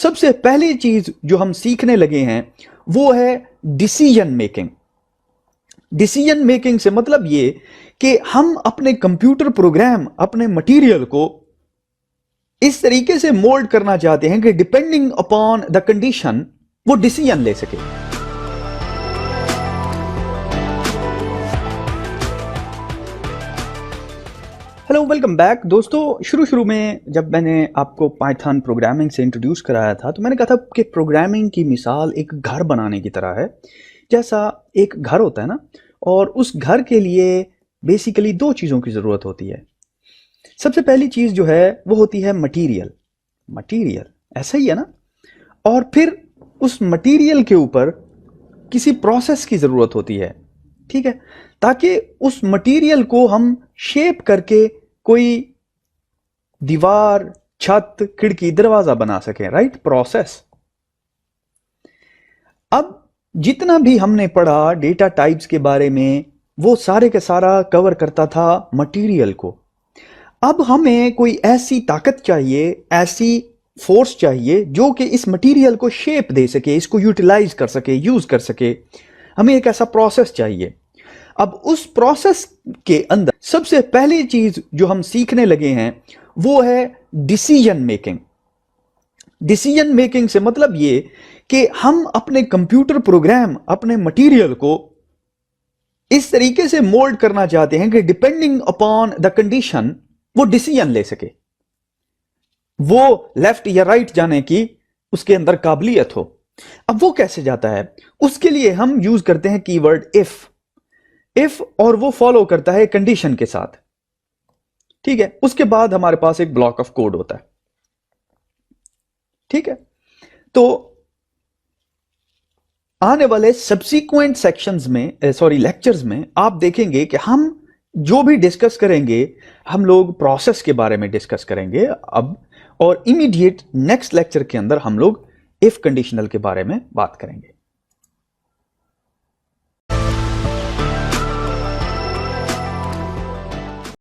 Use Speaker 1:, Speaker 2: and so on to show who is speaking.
Speaker 1: सबसे पहली चीज जो हम सीखने लगे हैं वो है डिसीजन मेकिंग। डिसीजन मेकिंग से मतलब ये कि हम अपने कंप्यूटर प्रोग्राम, अपने मटेरियल को इस तरीके से मोल्ड करना चाहते हैं कि डिपेंडिंग अपॉन द कंडीशन वो डिसीजन ले सके। हेलो, वेलकम बैक दोस्तों। शुरू में जब मैंने आपको पाइथन प्रोग्रामिंग से इंट्रोड्यूस कराया था तो मैंने कहा था कि प्रोग्रामिंग की मिसाल एक घर बनाने की तरह है। जैसा एक घर होता है ना, और उस घर के लिए बेसिकली दो चीज़ों की ज़रूरत होती है। सबसे पहली चीज़ जो है वो होती है मटीरियल। मटीरियल ऐसा ही है ना। और फिर उस मटीरियल के ऊपर किसी प्रोसेस की ज़रूरत होती है, ठीक है, ताकि उस मटेरियल को हम शेप करके कोई दीवार, छत, खिड़की, दरवाजा बना सकें। Right, process. अब जितना भी हमने पढ़ा डेटा टाइप्स के बारे में वो सारे के सारा कवर करता था मटेरियल को। अब हमें कोई ऐसी ताकत चाहिए, ऐसी फोर्स चाहिए जो कि इस मटेरियल को शेप दे सके, इसको यूटिलाइज कर सके, यूज कर सके। हमें एक ऐसा प्रोसेस चाहिए। अब उस प्रोसेस के अंदर सबसे पहली चीज जो हम सीखने लगे हैं वो है डिसीजन मेकिंग। डिसीजन मेकिंग से मतलब ये कि हम अपने कंप्यूटर प्रोग्राम, अपने मटेरियल को इस तरीके से मोल्ड करना चाहते हैं कि डिपेंडिंग अपॉन द कंडीशन वो डिसीजन ले सके, वो लेफ्ट या राइट जाने की उसके अंदर काबिलियत हो। अब वो कैसे जाता है, उसके लिए हम यूज करते हैं कीवर्ड इफ, और वो फॉलो करता है कंडीशन के साथ। ठीक है, उसके बाद हमारे पास एक ब्लॉक ऑफ कोड होता है। ठीक है, तो आने वाले सब्सीक्वेंट सेक्शंस में, लेक्चर्स में आप देखेंगे कि हम जो भी डिस्कस करेंगे, हम लोग प्रोसेस के बारे में डिस्कस करेंगे अब, और इमीडिएट नेक्स्ट लेक्चर के अंदर हम लोग इफ कंडीशनल के बारे में बात करेंगे।